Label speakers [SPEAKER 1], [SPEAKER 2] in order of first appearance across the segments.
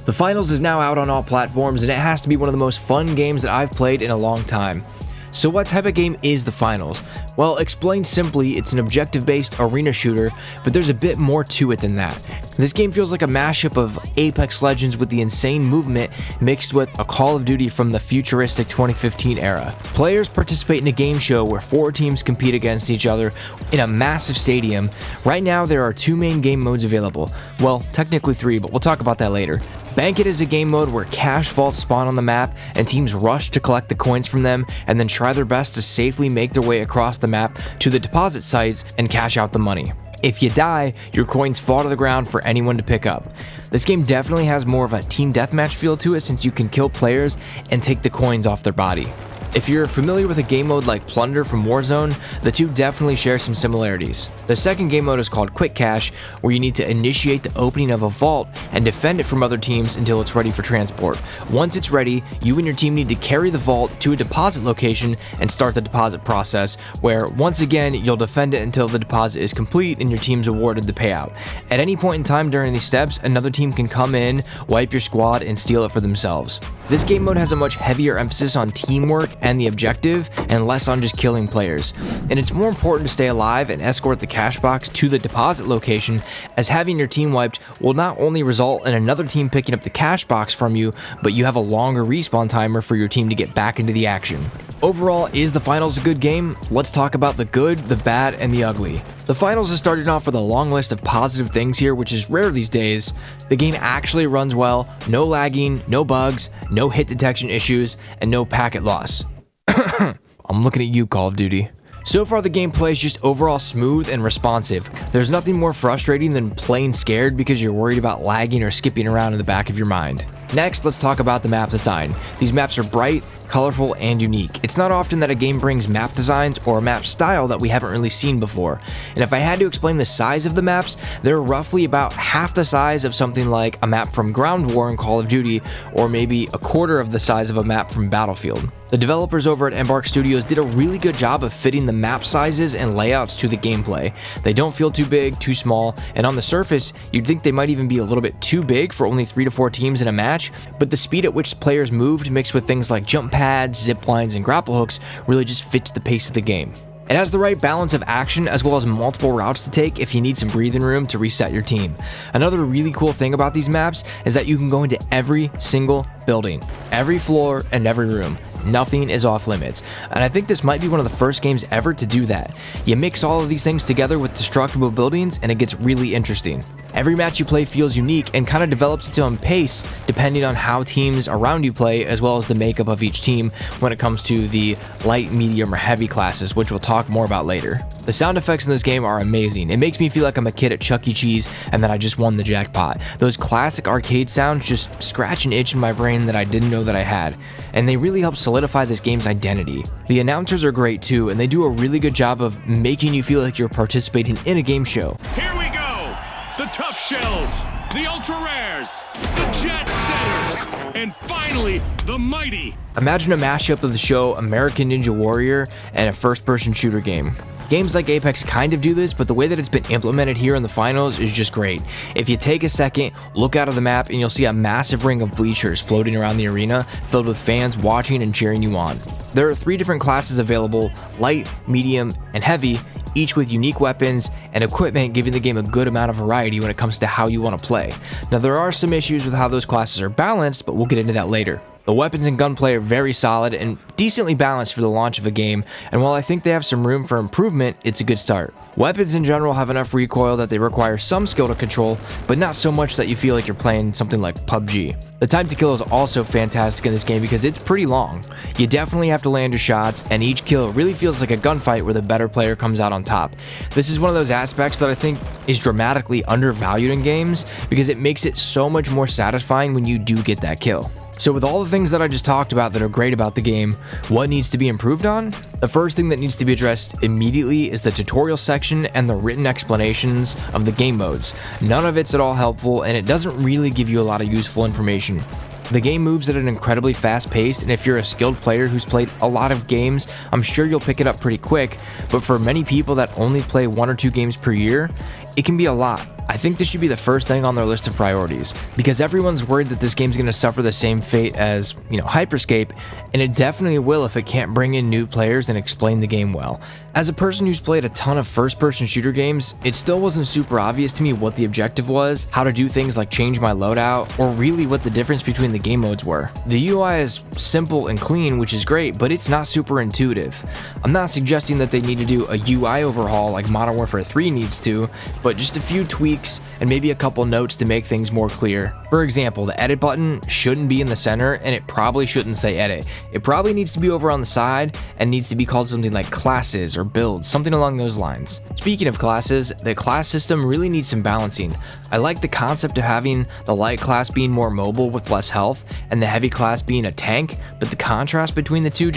[SPEAKER 1] The Finals is now out on all platforms, and it has to be one of the most fun games that I've played in a long time. So what type of game is The Finals? Well, explained simply, it's an objective-based arena shooter, but there's a bit more to it than that. This game feels like a mashup of Apex Legends with the insane movement mixed with a Call of Duty from the futuristic 2015 era. Players participate in a game show where 4 teams compete against each other in a massive stadium. Right now, there are 2 main game modes available. Well, technically 3, but we'll talk about that later. Bank It is a game mode where cash vaults spawn on the map and teams rush to collect the coins from them and then try their best to safely make their way across the map to the deposit sites and cash out the money. If you die, your coins fall to the ground for anyone to pick up. This game definitely has more of a team deathmatch feel to it since you can kill players and take the coins off their body. If you're familiar with a game mode like Plunder from Warzone, the two definitely share some similarities. The second game mode is called Quick Cash, where you need to initiate the opening of a vault and defend it from other teams until it's ready for transport. Once it's ready, you and your team need to carry the vault to a deposit location and start the deposit process, where once again, you'll defend it until the deposit is complete and your team's awarded the payout. At any point in time during these steps, another team can come in, wipe your squad, and steal it for themselves. This game mode has a much heavier emphasis on teamwork and the objective, and less on just killing players. And it's more important to stay alive and escort the cash box to the deposit location, as having your team wiped will not only result in another team picking up the cash box from you, but you have a longer respawn timer for your team to get back into the action. Overall, is The Finals a good game? Let's talk about the good, the bad, and the ugly. The Finals is starting off with a long list of positive things here, which is rare these days. The game actually runs well, no lagging, no bugs, no hit detection issues, and no packet loss. I'm looking at you, Call of Duty. So far, the gameplay is just overall smooth and responsive. There's nothing more frustrating than playing scared because you're worried about lagging or skipping around in the back of your mind. Next, let's talk about the map design. These maps are bright, colorful, and unique. It's not often that a game brings map designs or a map style that we haven't really seen before. And if I had to explain the size of the maps, they're roughly about half the size of something like a map from Ground War in Call of Duty, or maybe a quarter of the size of a map from Battlefield. The developers over at Embark Studios did a really good job of fitting the map sizes and layouts to the gameplay. They don't feel too big, too small, and on the surface, you'd think they might even be a little bit too big for only 3 to 4 teams in a match, but the speed at which players moved mixed with things like jump pads, zip lines, and grapple hooks really just fits the pace of the game. It has the right balance of action as well as multiple routes to take if you need some breathing room to reset your team. Another really cool thing about these maps is that you can go into every single building, every floor, and every room. Nothing is off limits, and I think this might be one of the first games ever to do that. You mix all of these things together with destructible buildings and it gets really interesting. Every match you play feels unique and kind of develops its own pace depending on how teams around you play, as well as the makeup of each team when it comes to the light, medium, or heavy classes, which we'll talk more about later. The sound effects in this game are amazing. It makes me feel like I'm a kid at Chuck E. Cheese and that I just won the jackpot. Those classic arcade sounds just scratch an itch in my brain that I didn't know that I had, and they really help solidify this game's identity. The announcers are great too, and they do a really good job of making you feel like you're participating in a game show.
[SPEAKER 2] Here we go! The Tough Shells, the Ultra Rares, the Jet Setters, and finally, the Mighty.
[SPEAKER 1] Imagine a mashup of the show American Ninja Warrior and a first-person shooter game. Games like Apex kind of do this, but the way that it's been implemented here in the Finals is just great. If you take a second, look out of the map, and you'll see a massive ring of bleachers floating around the arena, filled with fans watching and cheering you on. There are 3 different classes available: light, medium, and heavy, each with unique weapons and equipment, giving the game a good amount of variety when it comes to how you want to play. Now, there are some issues with how those classes are balanced, but we'll get into that later. The weapons and gunplay are very solid and decently balanced for the launch of a game, and while I think they have some room for improvement, it's a good start. Weapons in general have enough recoil that they require some skill to control, but not so much that you feel like you're playing something like PUBG. The time to kill is also fantastic in this game because it's pretty long. You definitely have to land your shots, and each kill really feels like a gunfight where the better player comes out on top. This is one of those aspects that I think is dramatically undervalued in games because it makes it so much more satisfying when you do get that kill. So with all the things that I just talked about that are great about the game, what needs to be improved on? The first thing that needs to be addressed immediately is the tutorial section and the written explanations of the game modes. None of it's at all helpful, and it doesn't really give you a lot of useful information. The game moves at an incredibly fast pace, and if you're a skilled player who's played a lot of games, I'm sure you'll pick it up pretty quick, but for many people that only play 1 or 2 games per year, it can be a lot. I think this should be the first thing on their list of priorities, because everyone's worried that this game's going to suffer the same fate as, Hyperscape, and it definitely will if it can't bring in new players and explain the game well. As a person who's played a ton of first-person shooter games, it still wasn't super obvious to me what the objective was, how to do things like change my loadout, or really what the difference between the game modes were. The UI is simple and clean, which is great, but it's not super intuitive. I'm not suggesting that they need to do a UI overhaul like Modern Warfare 3 needs to, but just a few tweaks and maybe a couple notes to make things more clear. For example, the edit button shouldn't be in the center, and it probably shouldn't say edit. It probably needs to be over on the side and needs to be called something like classes or builds, something along those lines. Speaking of classes, the class system really needs some balancing. I like the concept of having the light class being more mobile with less health and the heavy class being a tank, but the contrast between the two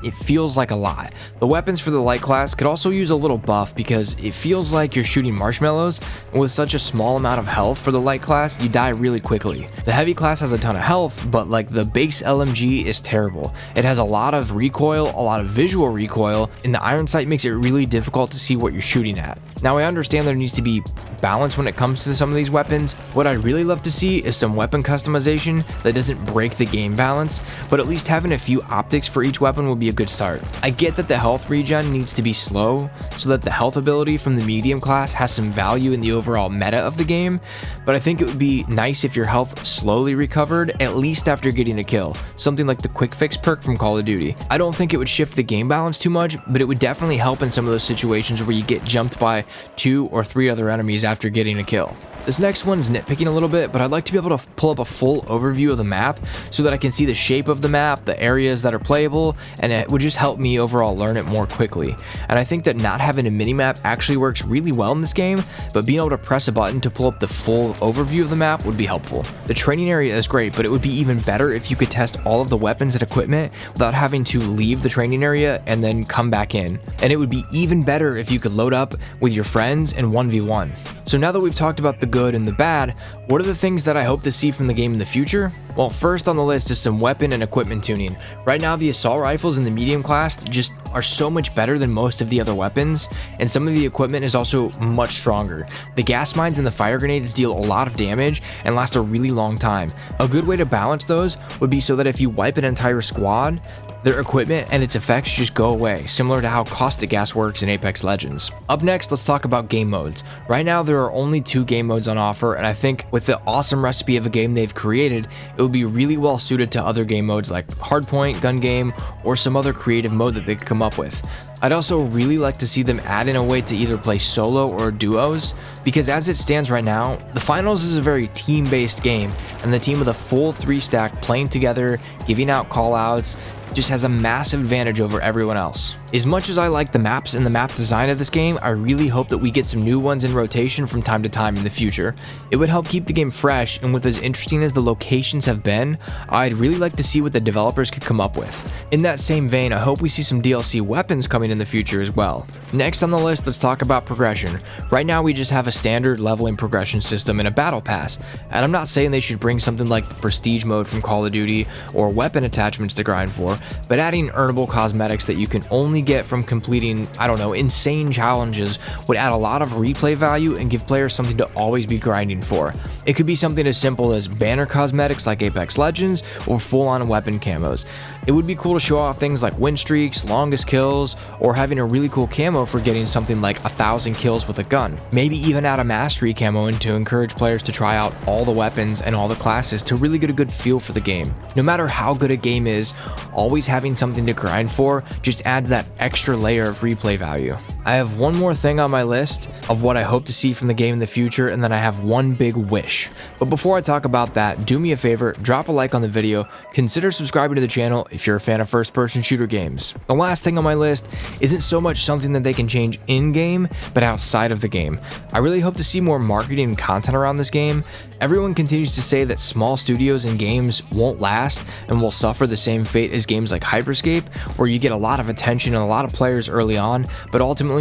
[SPEAKER 1] it feels like a lot. The weapons for the light class could also use a little buff because it feels like you're shooting marshmallows, and with such a small amount of health for the light class, you die really quickly. The heavy class has a ton of health, but the base LMG is terrible. It has a lot of recoil, a lot of visual recoil, and the iron sight makes it really difficult to see what you're shooting at. Now I understand there needs to be balance when it comes to some of these weapons. What I'd really love to see is some weapon customization that doesn't break the game balance, but at least having a few optics for each weapon would be a good start. I get that the health regen needs to be slow so that the health ability from the medium class has some value in the overall meta of the game, but I think it would be nice if your health slowly recovered at least after getting a kill, something like the quick fix perk from Call of Duty. I don't think it would shift the game balance too much, but it would definitely help in some of those situations where you get jumped by 2 or 3 other enemies after getting a kill. This next one's nitpicking a little bit, but I'd like to be able to pull up a full overview of the map so that I can see the shape of the map, the areas that are playable, and it would just help me overall learn it more quickly. And I think that not having a minimap actually works really well in this game, but being able to press a button to pull up the full overview of the map would be helpful. The training area is great, but it would be even better if you could test all of the weapons and equipment without having to leave the training area and then come back in. And it would be even better if you could load up with your friends in 1v1. So now that we've talked about the good and the bad, what are the things that I hope to see from the game in the future? Well, first on the list is some weapon and equipment tuning. Right now, the assault rifles in the medium class just are so much better than most of the other weapons, and some of the equipment is also much stronger. The gas mines and the fire grenades deal a lot of damage and last a really long time. A good way to balance those would be so that if you wipe an entire squad, their equipment and its effects just go away, similar to how caustic gas works in Apex Legends. Up next, let's talk about game modes. Right now, there are only 2 game modes on offer, and I think with the awesome recipe of a game they've created, it would be really well suited to other game modes like Hardpoint, Gun Game, or some other creative mode that they could come up with. I'd also really like to see them add in a way to either play solo or duos, because as it stands right now, the finals is a very team-based game, and the team with a full 3-stack playing together, giving out callouts, just has a massive advantage over everyone else. As much as I like the maps and the map design of this game, I really hope that we get some new ones in rotation from time to time in the future. It would help keep the game fresh, and with as interesting as the locations have been, I'd really like to see what the developers could come up with. In that same vein, I hope we see some DLC weapons coming in the future as well. Next on the list, let's talk about progression. Right now, we just have a standard leveling progression system and a battle pass, and I'm not saying they should bring something like the prestige mode from Call of Duty or weapon attachments to grind for, but adding earnable cosmetics that you can only get from completing, insane challenges would add a lot of replay value and give players something to always be grinding for. It could be something as simple as banner cosmetics like Apex Legends or full-on weapon camos. It would be cool to show off things like win streaks, longest kills, or having a really cool camo for getting something like 1,000 kills with a gun. Maybe even add a mastery camo in to encourage players to try out all the weapons and all the classes to really get a good feel for the game. No matter how good a game is, always having something to grind for just adds that extra layer of replay value. I have one more thing on my list of what I hope to see from the game in the future, and then I have one big wish. But before I talk about that, do me a favor, drop a like on the video, consider subscribing to the channel if you're a fan of first-person shooter games. The last thing on my list isn't so much something that they can change in-game, but outside of the game. I really hope to see more marketing and content around this game. Everyone continues to say that small studios and games won't last and will suffer the same fate as games like Hyperscape, where you get a lot of attention and a lot of players early on, but ultimately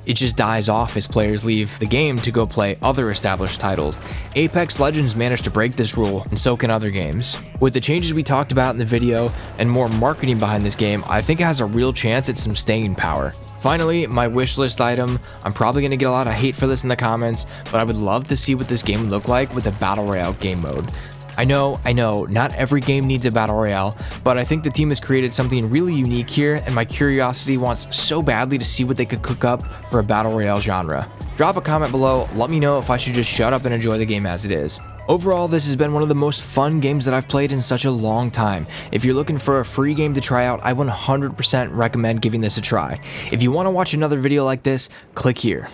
[SPEAKER 1] it just dies off as players leave the game to go play other established titles. Apex Legends managed to break this rule, and so can other games. With the changes we talked about in the video and more marketing behind this game, I think it has a real chance at some staying power. Finally, my wish list item. I'm probably going to get a lot of hate for this in the comments, but I would love to see what this game would look like with a Battle Royale game mode. I know, not every game needs a Battle Royale, but I think the team has created something really unique here, and my curiosity wants so badly to see what they could cook up for a Battle Royale genre. Drop a comment below, let me know if I should just shut up and enjoy the game as it is. Overall, this has been one of the most fun games that I've played in such a long time. If you're looking for a free game to try out, I 100% recommend giving this a try. If you want to watch another video like this, click here.